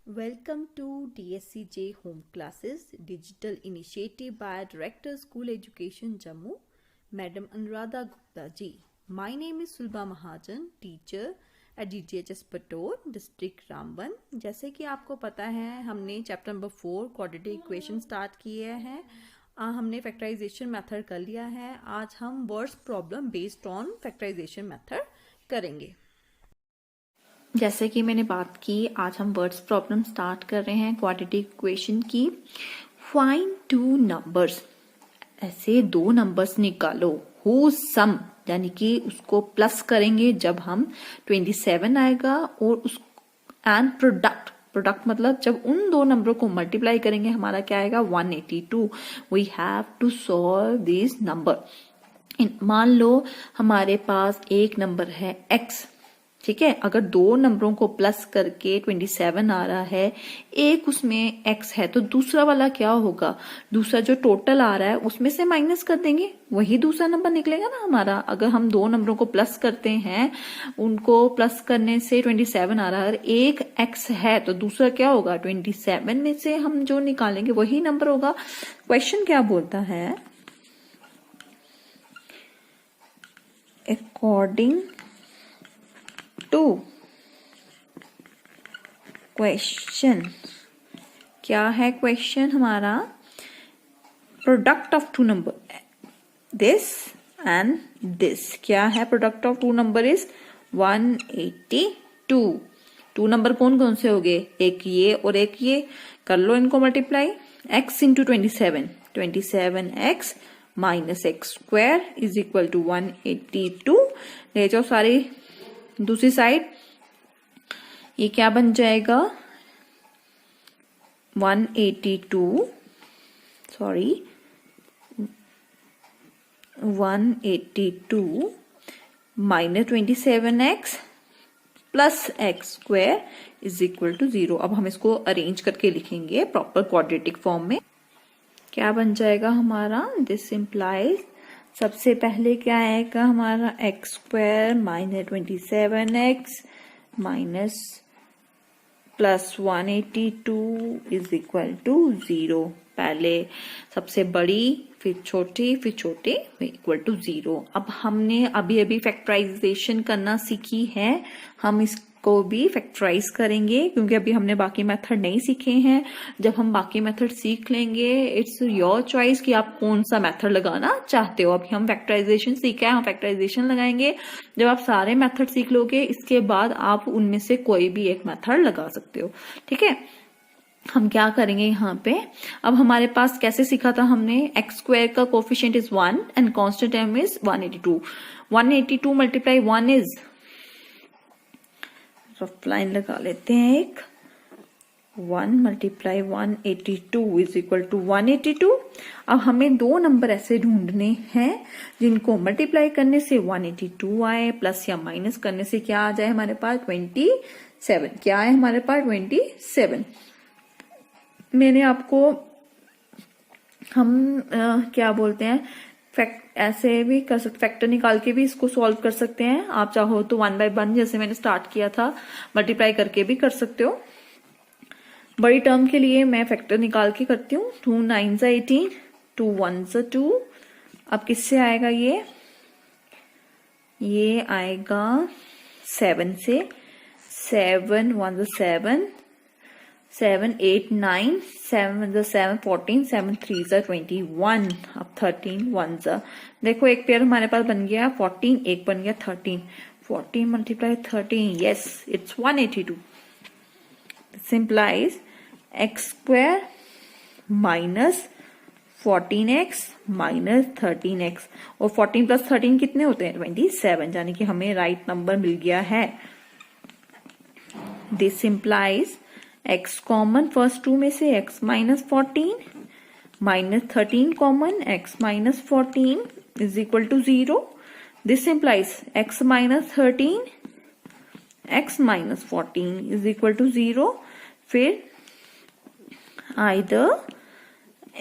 Welcome to DSCJ Home Classes, digital initiative by Director School Education Jammu, Madam Anuradha Gupta ji. My name is Sulba Mahajan, teacher at DGHS Pator, District Ramban. जैसे कि आपको पता है हमने chapter number 4 quadratic equation start किए हैं. हमने factorisation method कर लिया है. आज हम words problem based on factorisation method करेंगे. जैसे कि मैंने बात की, आज हम वर्ड्स प्रॉब्लम स्टार्ट कर रहे हैं क्वाड्रेटिक इक्वेशन की. फाइंड टू नंबर्स, ऐसे दो नंबर्स निकालो हुज सम, यानी कि उसको प्लस करेंगे जब हम 27 आएगा, और उस एंड प्रोडक्ट मतलब जब उन दो नंबरों को मल्टीप्लाई करेंगे हमारा क्या आएगा 182. We have to solve this number. मान लो हमारे पास एक नंबर है x, ठीक है. अगर दो नंबरों को प्लस करके 27 आ रहा है, एक उसमें x है, तो दूसरा वाला क्या होगा, दूसरा जो टोटल आ रहा है उसमें से माइनस कर देंगे, वही दूसरा नंबर निकलेगा ना हमारा. अगर हम दो नंबरों को प्लस करते हैं, उनको प्लस करने से 27 आ रहा है, अगर एक x है तो दूसरा क्या होगा, 27 में से हम जो निकालेंगे वही नंबर होगा. क्वेश्चन क्या बोलता है, अकॉर्डिंग टू क्वेश्चन, क्या है क्वेश्चन हमारा, product of two number this and this. क्या है product of two number is 182. Two number कौन कौन से हो गए, एक ये और एक ये, कर लो इनको multiply. x into 27x minus x square is equal to 182. ले जाओ सारी दूसरी साइड, ये क्या बन जाएगा 182 minus 27x plus x square is equal to 0. अब हम इसको अरेंज करके लिखेंगे प्रॉपर क्वाड्रेटिक फॉर्म में. क्या बन जाएगा हमारा, दिस इम्प्लाइज, सबसे पहले क्या आएगा हमारा x square minus 27x minus plus 182 is equal to 0. पहले सबसे बड़ी, फिर छोटी, फिर छोटे, इक्वल टू 0. अब हमने अभी फैक्टराइजेशन करना सीखी है, हम इसको भी फैक्टराइज करेंगे क्योंकि अभी हमने बाकी मेथड नहीं सीखे हैं. जब हम बाकी मेथड सीख लेंगे, इट्स योर चॉइस कि आप कौन सा मेथड लगाना चाहते हो. अभी हम फैक्टराइजेशन सीखा है, हम फैक्टराइजेशन लगाएंगे. जब आप सारे मेथड सीख लोगे, इसके बाद आप उनमें से कोई भी एक मेथड लगा सकते हो, ठीक है. हम क्या करेंगे यहाँ पे, अब हमारे पास कैसे सीखा था हमने, एक्स स्क्वायर का coefficient is 1 and constant term is 182. 182 multiply 1 is, rough line लगा लेते हैं एक, 1 मल्टीप्लाई 182 इज इक्वल टू 182. अब हमें दो नंबर ऐसे ढूंढने हैं जिनको मल्टीप्लाई करने से 182 आए, प्लस या माइनस करने से क्या आ जाए हमारे पास 27. क्या है हमारे पास 27. मैंने आपको, हम क्या बोलते हैं, ऐसे भी कर सकते, फैक्टर निकाल के भी इसको सॉल्व कर सकते हैं. आप चाहो तो 1 बाय 1 जैसे मैंने स्टार्ट किया था मल्टीप्लाई करके भी कर सकते हो. बड़ी टर्म के लिए मैं फैक्टर निकाल के करती हूँ. 2 9 18, 2 1 2. अब किससे आएगा ये आएगा 7 से. 7 1 7, 7 8 9, 7 7 14, 7 3 21. अब 13 1 देखो एक पेयर हमारे पास बन गया 14, एक बन गया 13. 14 multiply 13, yes it's 182. This implies x square minus 14x minus 13x, और 14 प्लस 13 कितने होते हैं 27, यानी कि हमें राइट नंबर मिल गया है. This implies x common first two में से x minus 14 minus 13 common, x minus 14 is equal to 0. This implies x minus 13 x minus 14 is equal to 0. फिर either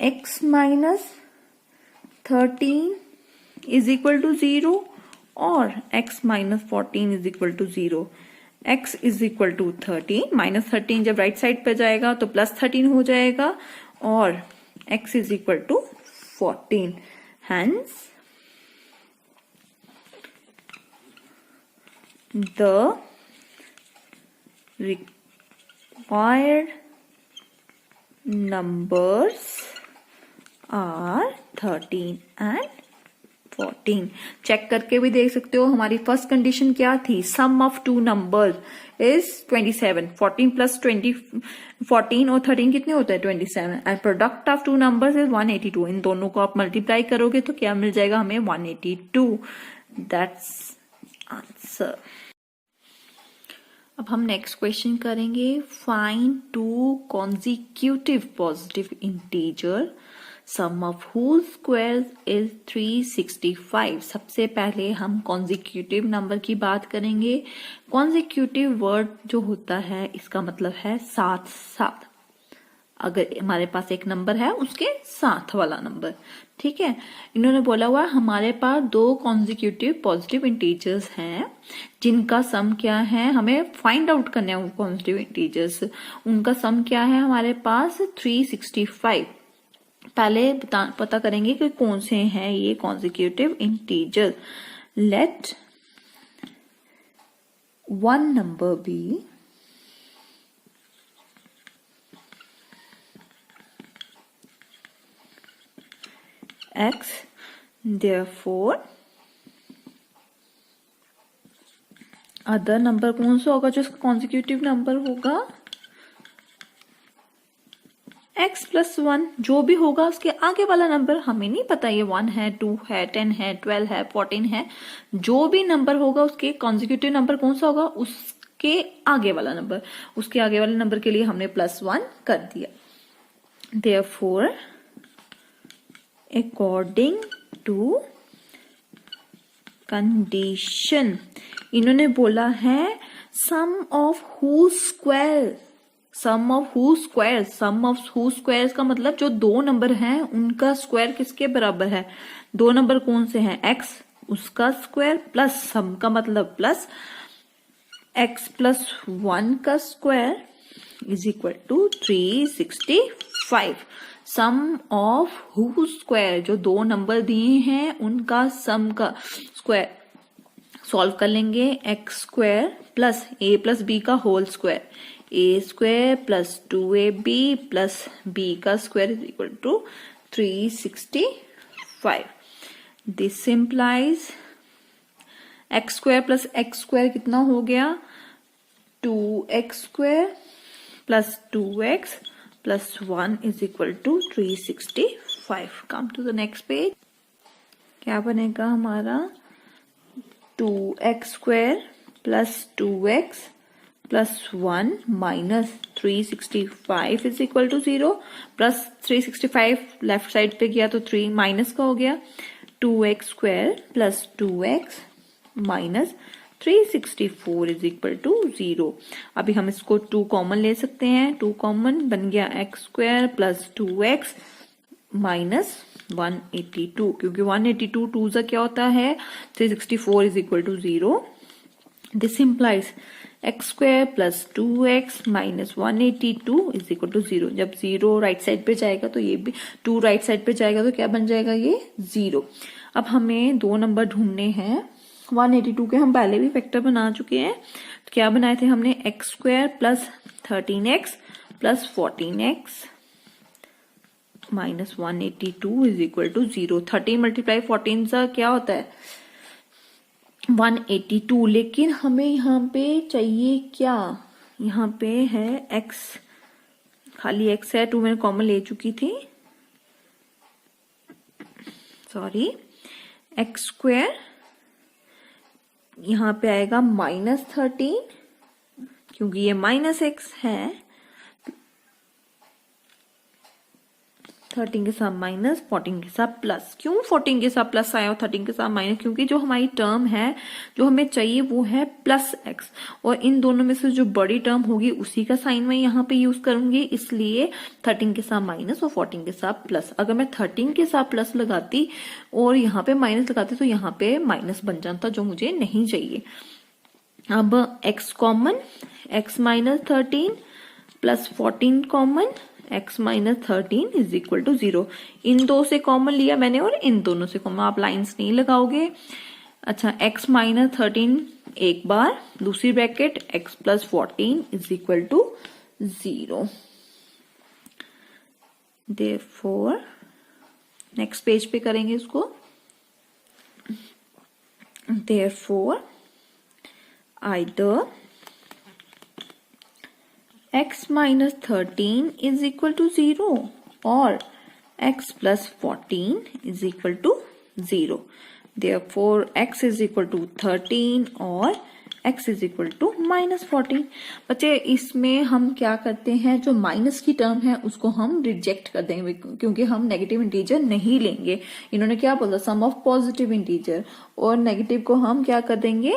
x minus 13 is equal to 0 और x minus 14 is equal to 0. x is equal to 13, -13 जब right side पे जाएगा तो +13 हो जाएगा, और x is equal to 14. Hence the required numbers are 13 and 14. Check करके भी देख सकते हो हमारी फर्स्ट कंडीशन क्या थी, sum of two numbers is 27. 14 plus 14 और 13 कितने होते हैं 27, and product of two numbers is 182. इन दोनों को आप मल्टीप्लाई करोगे तो क्या मिल जाएगा हमें 182. That's answer. अब हम नेक्स्ट क्वेश्चन करेंगे. Find two consecutive positive integer sum of whose squares is 365. सबसे पहले हम कॉन्जिक्यूटिव नंबर की बात करेंगे. कॉन्जिक्यूटिव वर्ड जो होता है इसका मतलब है साथ साथ. अगर हमारे पास एक नंबर है उसके साथ वाला नंबर. ठीक है, इन्होंने बोला हुआ हमारे पास दो कॉन्जिक्यूटिव पॉजिटिव इंटीजर्स हैं जिनका सम क्या है, हमें फाइंड आउट करना है. पॉजिटिव इंटीजर्स उनका सम क्या है हमारे पास 365. पहले पता करेंगे कि कौन से हैं ये consecutive integer. Let one number be x, therefore other number कौन सा होगा जो कॉन्जिक्यूटिव नंबर होगा, x प्लस 1. जो भी होगा उसके आगे वाला नंबर हमें नहीं पता, ये 1 है, 2 है, 10 है, 12 है, 14 है. जो भी नंबर होगा उसके कॉन्जिक्यूटिव नंबर कौन सा होगा, उसके आगे वाला नंबर. उसके आगे वाले नंबर के लिए हमने +1 कर दिया. therefore according to कंडीशन इन्होंने बोला है sum of whose square. Sum of whose square, sum of whose squares का मतलब जो दो नंबर हैं उनका स्क्वायर किसके बराबर है. दो नंबर कौन से हैं, x उसका स्क्वायर प्लस सम का मतलब प्लस x प्लस 1 का square is equal to 365. Sum of whose square, जो दो नंबर दिए हैं उनका सम का स्क्वायर सॉल्व कर लेंगे. X square plus a plus b का whole square, a square plus 2ab plus b का square is equal to 365. This implies x square plus x square कितना हो गया, 2x square plus 2x plus 1 is equal to 365. Come to the next page. क्या बनेगा हमारा 2x square plus 2x plus 1 minus 365 is equal to 0. Plus 365 left side पे गया तो 3 minus का हो गया. 2x square plus 2x minus 364 is equal to 0. अभी हम इसको 2 कॉमन ले सकते हैं. 2 कॉमन बन गया x square plus 2x minus 182, क्योंकि 182 2 से क्या होता है 364 is equal to 0. This implies x square plus 2x minus 182 is equal to 0. जब 0 राइट साइड पे जाएगा तो ये भी 2 राइट साइड पे जाएगा तो क्या बन जाएगा ये 0. अब हमें दो नंबर ढूंढने हैं. 182 के हम पहले भी फैक्टर बना चुके हैं. तो क्या बनाए थे हमने, x square plus 13x plus 14x minus 182 is equal to 0. 13 multiply 14 से क्या होता है 182. लेकिन हमें यहाँ पे चाहिए क्या, यहाँ पे है x, खाली x है, 2 मैंने कॉमन ले चुकी थी, सॉरी. एक्स स्क्वायर यहाँ पे आएगा माइनस 13, क्योंकि ये माइनस x है. 13 के साथ माइनस, 14 के साथ प्लस. क्यों 14 के साथ प्लस आया और 13 के साथ माइनस, क्योंकि जो हमारी टर्म है जो हमें चाहिए वो है प्लस x, और इन दोनों में से जो बड़ी टर्म होगी उसी का साइन मैं यहाँ पे यूज करूंगी. इसलिए 13 के साथ माइनस और 14 के साथ प्लस. अगर मैं 13 के साथ प्लस लगाती और यहाँ पे माइनस लगाती तो यहाँ पे माइनस बन जाता, जो मुझे नहीं चाहिए. अब x common, x minus 13 plus 14 common, x minus 13 is equal to 0। इन दो से कॉमन लिया मैंने और इन दोनों से कॉमन, आप लाइंस नहीं लगाओगे। अच्छा, x माइनस 13 एक बार, दूसरी bracket x plus 14 is equal to 0। Therefore next page पे करेंगे इसको। Therefore either x minus 13 is equal to 0 or x plus 14 is equal to 0. Therefore, x is equal to 13 or x is equal to minus 14। बच्चे इसमें हम क्या करते हैं, जो माइनस की टर्म है उसको हम रिजेक्ट कर देंगे क्योंकि हम नेगेटिव इंटीजर नहीं लेंगे। इन्होंने क्या बोला, सम ऑफ पॉजिटिव इंटीजर, और नेगेटिव को हम क्या कर देंगे,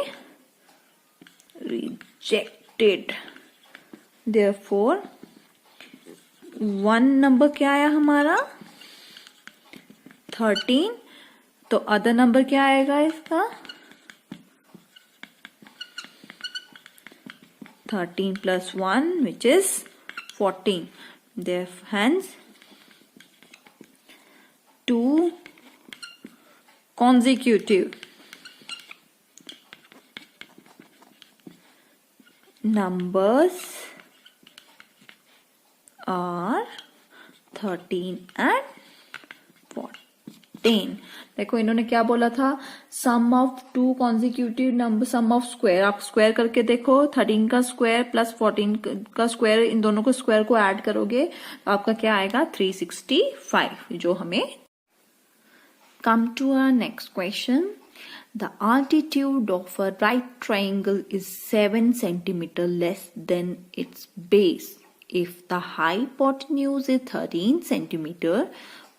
रिजेक्टेड। Therefore, 1 नंबर क्या आया हमारा 13, तो अदर नंबर क्या आएगा इसका 13 plus 1 which is 14. Therefore, hence 2 consecutive numbers are 13 and 14। देखो इन्होंने क्या बोला था, sum of 2 consecutive number, sum of square, आप स्क्वायर करके देखो, 13 का स्क्वायर प्लस 14 का स्क्वायर, इन दोनों को स्क्वायर को ऐड करोगे तो आपका क्या आएगा 365, जो हमें। Come to our next question. The altitude of a right triangle is 7 centimeter less than its base. If the hypotenuse is 13 centimeter,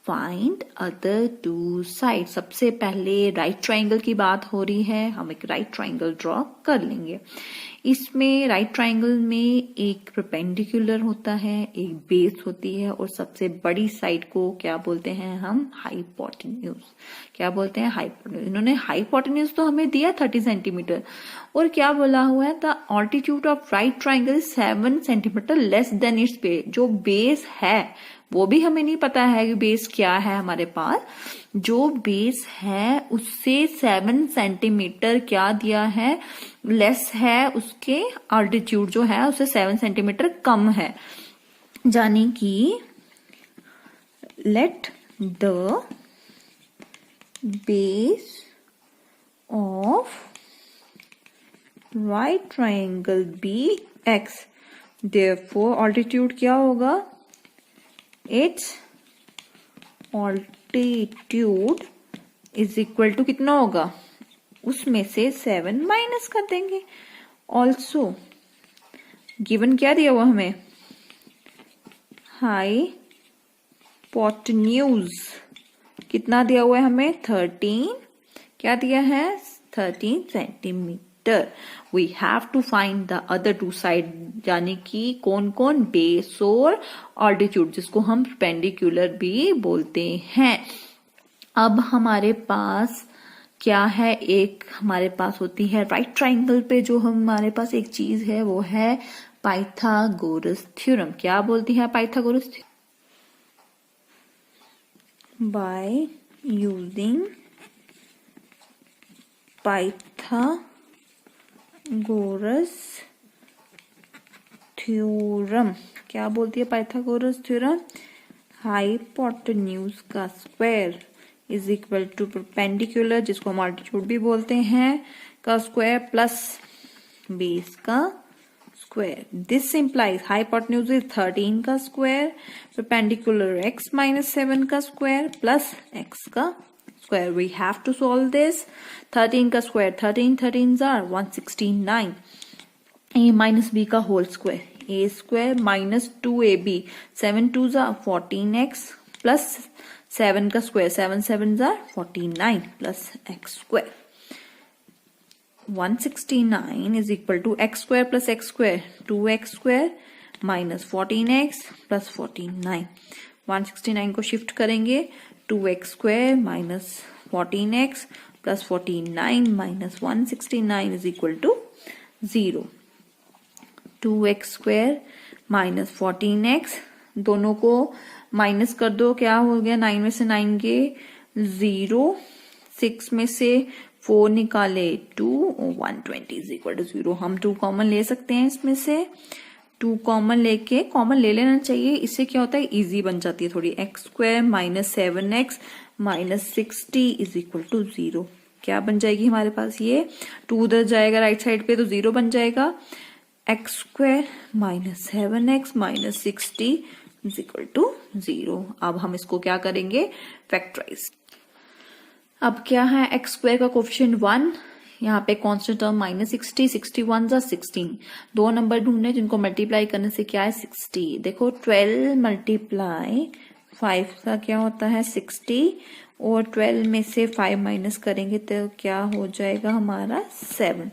find other two sides. सबसे पहले राइट ट्राइंगल की बात हो रही है, हम एक राइट ट्राइंगल ड्रॉ कर लेंगे। इसमें राइट ट्राइंगल में एक परपेंडिकुलर होता है, एक बेस होती है, और सबसे बड़ी साइड को क्या बोलते हैं हम, हाइपोटेन्यूज। क्या बोलते हैं, हाइपोटेन्यूज। इन्होंने हाइपोटेन्यूज तो हमें दिया 30 सेंटीमीटर, और क्या बोला हुआ है, the altitude of right triangle 7 centimetre less than it's base. जो बेस है वो भी हमें नहीं पता है कि बेस क्या है हमारे पास, जो बेस है उससे 7 सेंटीमीटर क्या दिया है, लेस है, उसके ऑल्टीट्यूड जो है उससे 7 सेंटीमीटर कम है। यानी कि let the base of right triangle be x. Therefore altitude क्या होगा, it's altitude is equal to कितना होगा, उसमें से 7 माइनस कर देंगे। ऑल्सो गिवन क्या दिया हुआ हमें, हाइपोटेन्यूज कितना दिया हुआ है हमें 13, क्या दिया है 13 centimetre. We have to find the other two side, यानी कि कौन कौन, बेस और ऑल्टीट्यूड, जिसको हम परपेंडिकुलर भी बोलते हैं। अब हमारे पास क्या है, एक हमारे पास होती है राइट ट्राइंगल पे जो हमारे पास एक चीज है, वो है पाइथागोरस थ्योरम। क्या बोलती है Pythagoras theorem, by using Pythagoras theorem. क्या बोलती है पाइथागोरस थ्योरम, हाइपोटेन्यूज का square is equal to perpendicular, जिसको हम ऑल्टीट्यूड भी बोलते हैं, का स्क्वायर प्लस बेस का square. This implies hypotenuse is 13 का स्क्वायर, परपेंडिकुलर x माइनस 7 का स्क्वायर प्लस x का square. We have to solve this. 13 का square 13 13 are 169, a minus b का whole square, a square minus 2ab, 7 2 जार 14x plus 7 का square 7 7 जार 49 प्लस x square. 169 is equal to x square plus x square 2x square minus 14x plus 49। 169 को shift करेंगे, 2x square minus 14x plus 49 minus 169 is equal to 0, 2x square minus 14x, दोनों को minus कर दो, क्या हो गया, 9 में से 9 गए 0, 6 में से 4 निकाले 2 और 120 इज इक्वल टू 0। हम 2 कॉमन ले सकते हैं, इसमें से 2 कॉमन लेके, कॉमन ले लेना चाहिए, इससे क्या होता है इजी बन जाती है थोड़ी। X square minus 7x minus 60 is equal to 0। क्या बन जाएगी हमारे पास, ये 2 उधर जाएगा राइट साइड पे तो 0 बन जाएगा। X square minus 7x minus 60 is equal to 0। अब हम इसको क्या करेंगे, फैक्टराइज। अब क्या है, एक्स स्क्वायर का कोफिशिएंट 1, यहाँ पे कांस्टेंट टर्म माइनस 60, 61 जा 16, 2 नंबर ढूंढने जिनको मल्टीप्लाई करने से क्या है 60। देखो 12 मल्टीप्लाई 5 का क्या होता है 60, और 12 में से 5 माइनस करेंगे तो क्या हो जाएगा हमारा 7।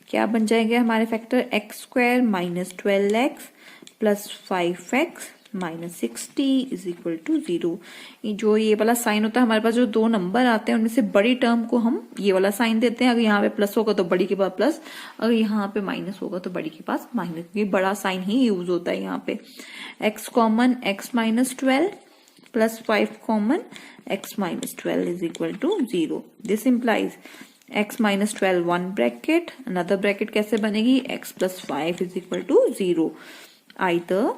क्या बन जाएंगे हमारे factor, x square minus 12x plus 5x minus 60 is equal to 0। जो ये वाला साइन होता है हमारे पास, जो 2 नंबर आते हैं उनमें से बड़ी टर्म को हम ये वाला साइन देते हैं। अगर यहाँ पे प्लस होगा तो बड़ी के पास प्लस, अगर यहाँ पे माइनस होगा तो बड़ी के पास माइनस, ये बड़ा साइन ही यूज होता है यहाँ पे। x common x minus 12 plus 5 common x minus 12 is equal to 0। This implies x minus 12 1 bracket, another bracket कैसे बनेगी, x plus 5 is equal to 0। Either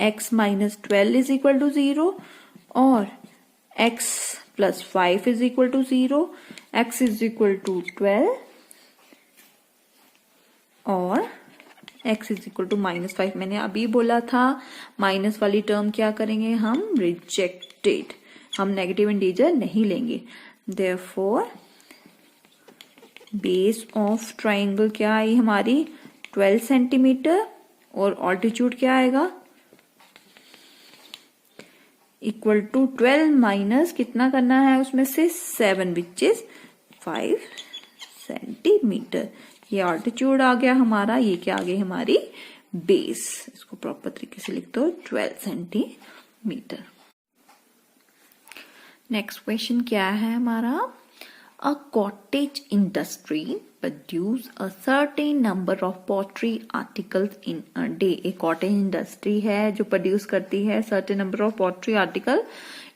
x minus 12 is equal to 0 और x plus 5 is equal to 0, x is equal to 12 और x is equal to minus 5। मैंने अभी बोला था minus वाली term क्या करेंगे हम, रिजेक्टेड, हम नेगेटिव इंटीजर नहीं लेंगे। देयरफॉर बेस ऑफ ट्राइंगल क्या आई हमारी 12 सेंटीमीटर, और ऑल्टीट्यूड क्या आएगा इक्वल टू 12 माइनस कितना करना है उसमें से 7 विच इज 5 सेंटीमीटर। ये ऑल्टीट्यूड आ गया हमारा, ये क्या आ गई हमारी बेस। इसको प्रॉपर तरीके से लिख दो 12 सेंटीमीटर। नेक्स्ट क्वेश्चन क्या है हमारा, a cottage industry produce a certain number of pottery articles in a day। एक कॉटेज इंडस्ट्री है जो प्रोड्यूस करती है certain number of pottery article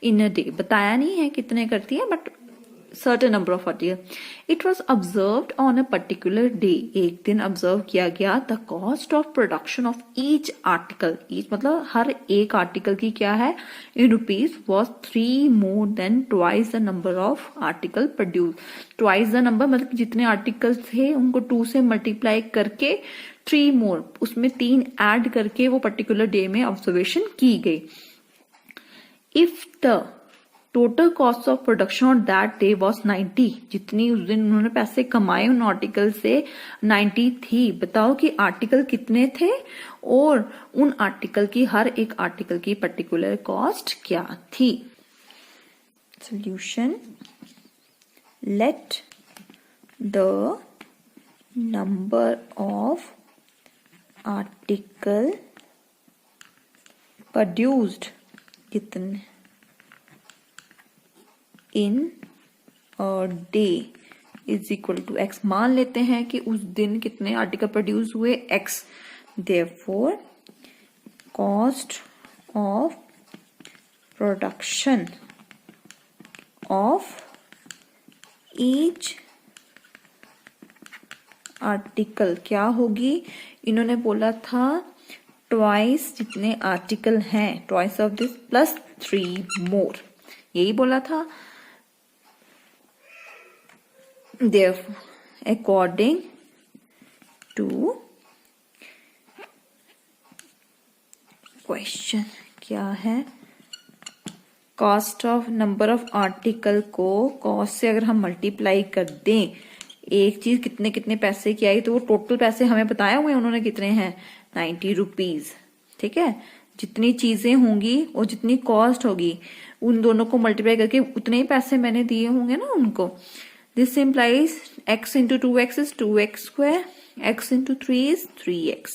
in a day। बताया नहीं है कितने करती है, but certain number of articles। It was observed on a particular day। एक दिन ऑब्जर्व किया गया the cost of production of each article। each मतलब हर एक आर्टिकल की क्या है in rupees was 3 more than twice the number of article produced। twice the number मतलब जितने आर्टिकल्स थे उनको 2 से मल्टीप्लाई करके 3 more, उसमें 3 ऐड करके वो पर्टिकुलर डे में ऑब्जर्वेशन की गई। If the total cost of production on that day was 90, जितनी उस दिन उन्होंने पैसे कमाए उन आर्टिकल से 90 थी। बताओ कि आर्टिकल कितने थे और उन आर्टिकल की, हर एक आर्टिकल की पर्टिकुलर कॉस्ट क्या थी। Solution, let the number of article produced कितने in a day is equal to x। मान लेते हैं कि उस दिन कितने आर्टिकल प्रोड्यूस हुए x। Therefore cost of production of each article क्या होगी, इन्होंने बोला था ट्वाइस जितने आर्टिकल हैं, twice of this plus 3 more, यही बोला था। Therefore, according to question क्या है, cost of number of article को कॉस्ट से अगर हम मल्टीप्लाई कर दें, एक चीज कितने कितने पैसे की आई तो वो टोटल पैसे हमें बताए हुए उन्होंने कितने हैं 90 रुपीज। ठीक है, जितनी चीजें होंगी और जितनी कॉस्ट होगी उन दोनों को मल्टीप्लाई करके उतने ही पैसे मैंने दिए होंगे ना उनको। This implies x into 2x is 2x square, x into 3 is 3x।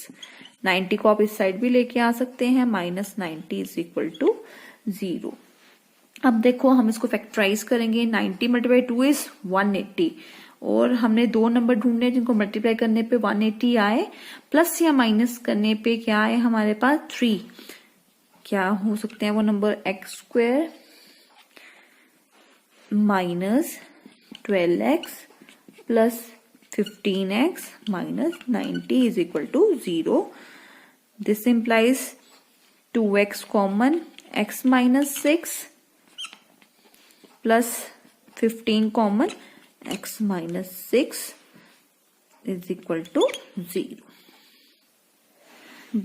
90 को आप इस साइड भी लेके आ सकते हैं, माइनस 90 इज इक्वल टू 0। अब देखो हम इसको फैक्टराइज करेंगे, 90 मल्टीप्लाई 2 इज 180 और हमने दो नंबर ढूंढने जिनको मल्टीप्लाई करने पे 180 आए, प्लस या माइनस करने पे क्या आए हमारे पास 3। क्या हो सकते हैं वो number? X square minus 12x plus 15x minus 90 is equal to 0. This implies 2x common, x minus 6 plus 15 common, x minus 6 is equal to 0.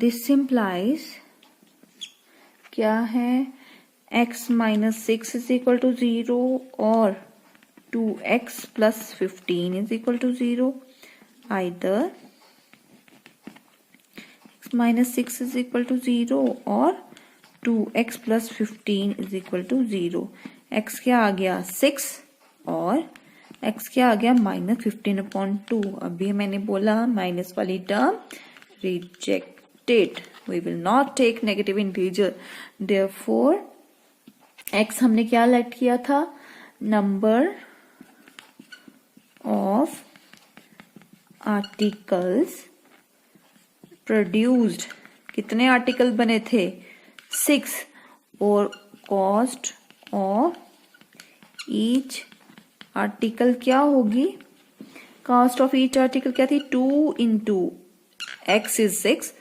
This implies क्या है? x minus 6 is equal to 0 और 2x plus 15 is equal to 0. Either x minus 6 is equal to 0 और 2x plus 15 is equal to 0. x क्या आ गया? 6 और x क्या आ गया? Minus 15/2. अभी मैंने बोला माइनस वाली term rejected. We will not take negative integer. Therefore x हमने क्या लेट किया था? Number of articles produced. कितने आर्टिकल बने थे? 6. और कॉस्ट ऑफ ईच आर्टिकल क्या होगी? कॉस्ट ऑफ ईच आर्टिकल क्या थी? 2 into x is 6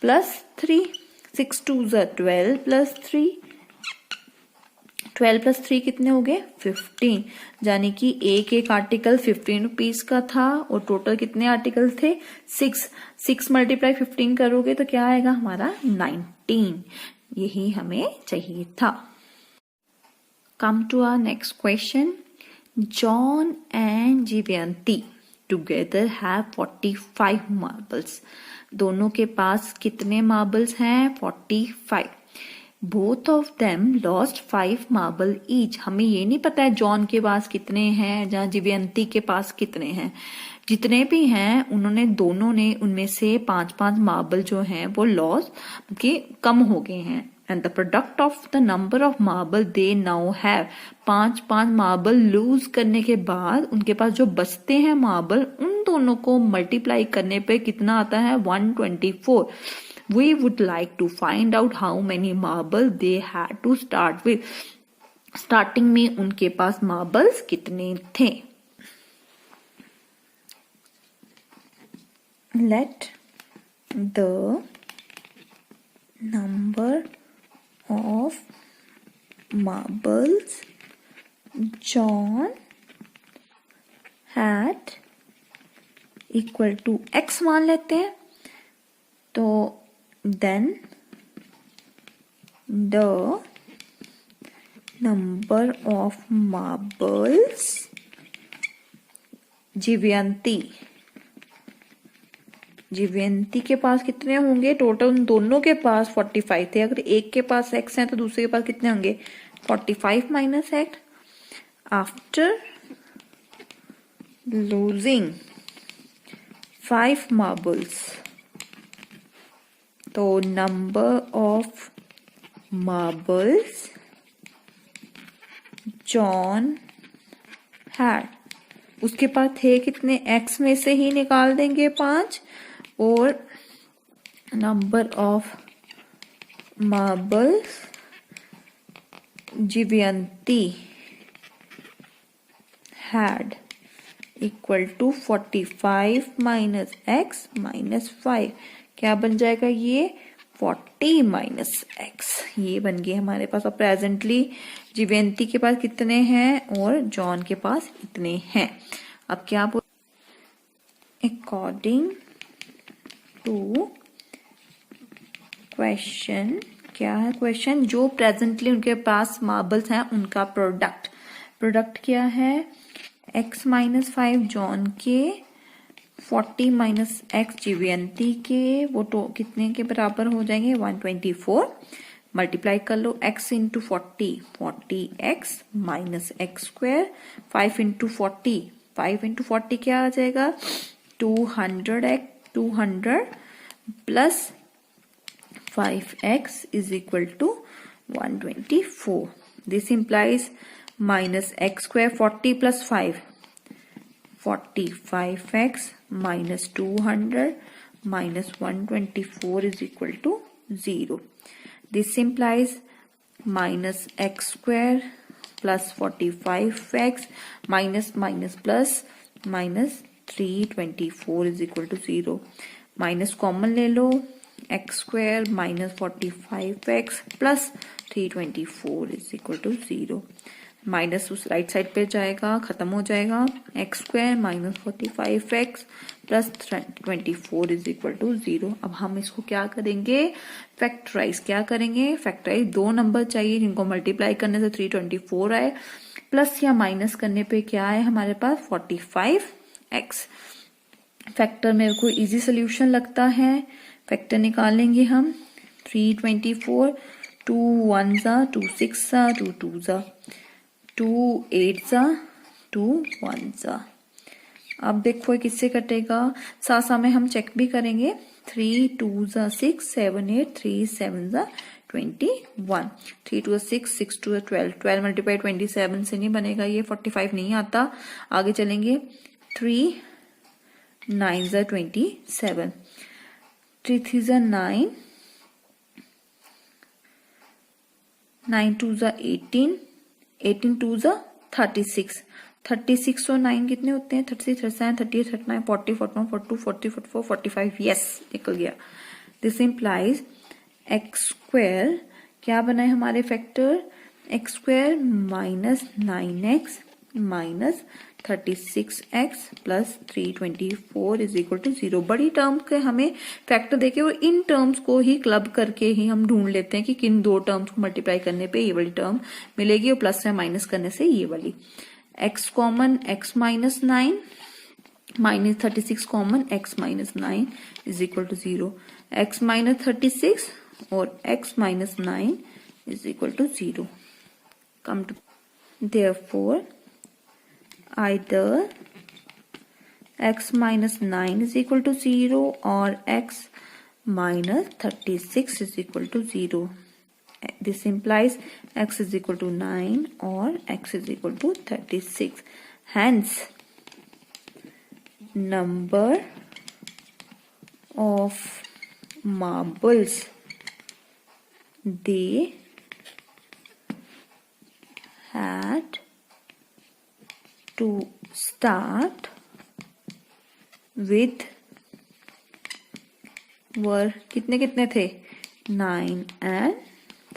plus 3. 6 2 12 plus 3. 12 plus 3 कितने हो गए? 15. यानी कि एक एक आर्टिकल 15 रुपीज का था और टोटल कितने आर्टिकल थे? 6. 6 मल्टीप्लाई 15 करोगे तो क्या आएगा हमारा? 19. यही हमें चाहिए था. Come to our next question. John and Jivanti together have 45 marbles. दोनों के पास कितने मार्बल्स हैं? 45. Both of them lost 5 marble each. हमें ये नहीं पता है जॉन के पास कितने हैं जहाँ जिवंती के पास कितने हैं. जितने भी हैं उन्होंने दोनों ने उनमें से 5-5 मार्बल जो हैं वो लॉस के कम हो गए हैं. And the product of the number of marble they now have. 5-5 marble lose करने के बाद उनके पास जो बचते हैं मार्बल उन दोनों को मल्टीप्लाई करने पे कितना आता है? 124. We would like to find out how many marbles they had to start with. Starting में उनके पास marbles कितने थे? Let the number of marbles John had equal to x मान लेते हैं. तो then the number of marbles जिवंती के पास कितने होंगे? टोटल उन दोनों के पास 45 थे. अगर एक के पास x है तो दूसरे के पास कितने होंगे? 45 minus x. After losing 5 marbles तो number of marbles John had. उसके पास थे कितने? x में से ही निकाल देंगे 5 और number of marbles Jivanti had equal to 45 minus x minus 5. क्या बन जाएगा ये? 40 माइनस x. ये बन गए हमारे पास. और प्रेजेंटली जिवंती के पास कितने हैं और जॉन के पास इतने हैं. अब क्या बोल? According to question. क्या है क्वेश्चन? जो प्रेजेंटली उनके पास मार्बल्स हैं उनका प्रोडक्ट क्या है? x माइनस 5 जॉन के, 40 माइनस x जिवंती के. वो तो कितने के बराबर हो जाएंगे? 124. मल्टीप्लाई कर लो. x into 40x minus x square. 5 into 40 क्या आ जाएगा? 200 plus 5x is equal to 124. This implies minus x square 40 plus 5 45x minus 200 minus 124 is equal to 0. This implies minus x square plus 45x minus plus minus 324 is equal to 0. Minus common ले लो, x square minus 45x plus 324 is equal to 0. Minus उस right side पे जाएगा, खत्म हो जाएगा. X square minus 45x plus 24 is equal to 0. अब हम इसको क्या करेंगे, फैक्टराइज. क्या करेंगे, फैक्टराइज. दो नंबर चाहिए जिनको मल्टीप्लाई करने से 324 आए, प्लस या माइनस करने पे क्या आए हमारे पास 45x. फैक्टर मेरे को इजी सोल्यूशन लगता है. फैक्टर निकालेंगे हम. 324, 2 1 जा, 2 6 जा, 2 2 जा, 2 8 जा, 2 1 जा. अब देखो किससे कटेगा, साथ में हम चेक भी करेंगे. 3 2 जा 6, 7 8, 3 7 जा 21, 3 2 6, 6 2 12, 12 मल्टीप्लाई 27 से नहीं बनेगा, ये 45 नहीं आता. आगे चलेंगे. 3 9 जा 27, 3 3 जा 9, 9 2 जा 18, 18 2 जा 36, 36 और 9 कितने होते हैं, 36 37 38 39 40 41 42 40 44 45. यस, निकल गया. दिस इंप्लाइज एक्स स्क्वायर क्या बना है हमारे factor, x square minus 9x minus 36x plus 324 is equal to 0. बड़ी टर्म के हमें फैक्टर देके और इन टर्म्स को ही क्लब करके ही हम ढूंढ लेते हैं कि किन दो टर्म्स को मल्टीप्लाई करने पे ये वाली टर्म मिलेगी और प्लस या माइनस करने से ये वाली. x common, x minus 9 minus 36 common, x minus 9 is equal to 0. x minus 36 और x minus 9 is equal to 0. Come to therefore either x minus 9 is equal to 0 or x minus 36 is equal to 0. This implies x is equal to 9 or x is equal to 36. Hence, number of marbles they had to start with were कितने कितने थे, 9 and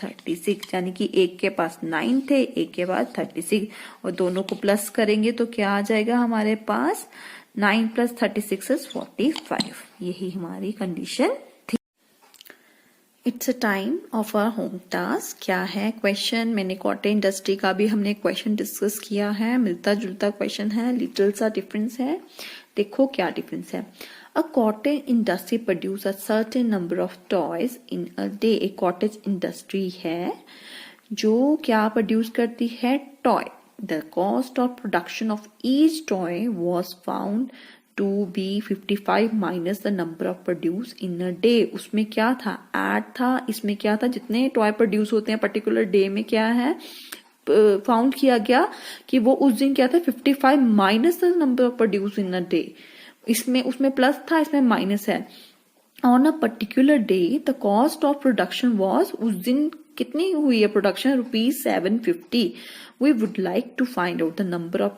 36. यानी कि एक के पास 9 थे, एक के पास 36, और दोनों को प्लस करेंगे तो क्या आ जाएगा हमारे पास, 9 प्लस 36 इज 45. यही हमारी कंडीशन थी. It's a time of our home task. क्या है क्वेश्चन, मैंने कॉटन इंडस्ट्री का भी हमने क्वेश्चन डिस्कस किया है, मिलता जुलता क्वेश्चन है, लिटिल सा डिफरेंस है. देखो क्या डिफरेंस है. A cottage industry produce a certain number of toys in a day. एक कॉटेज इंडस्ट्री है जो क्या प्रोड्यूस करती है, toy. The cost of production of each toy was found to be 55 minus the number of produce in a day. उसमें क्या था, add था. इसमें क्या था, जितने टॉय प्रोड्यूस होते हैं पर्टिकुलर डे में क्या है, फाउंड किया गया कि वो उस दिन क्या था 55 minus the number of produce in a day. इसमें उसमें प्लस था, इसमें माइनस है. On a particular day the cost of production was, उस दिन कितनी हुई है production, ₹750. We would like to find out the number of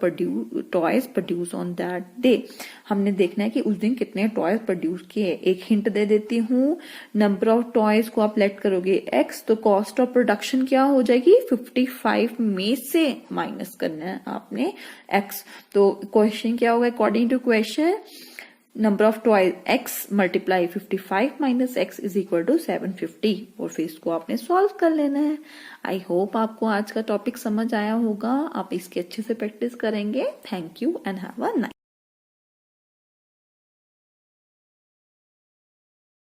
toys produce on that day. हमने देखना है कि उस दिन कितने टॉयज प्रोड्यूस किए. एक हिंट दे देती हूँ, नंबर ऑफ टॉयज को आप लेट करोगे x, तो कॉस्ट ऑफ प्रोडक्शन क्या हो जाएगी, 55 में से माइनस करना है आपने x. तो क्वेश्चन क्या होगा, according to question number of toys x multiply 55 minus x is equal to 750, और फिर इसको आपने सॉल्व कर लेना है. आई होप आपको आज का टॉपिक समझ आया होगा. आप इसकी अच्छे से प्रैक्टिस करेंगे. Thank you and have a nice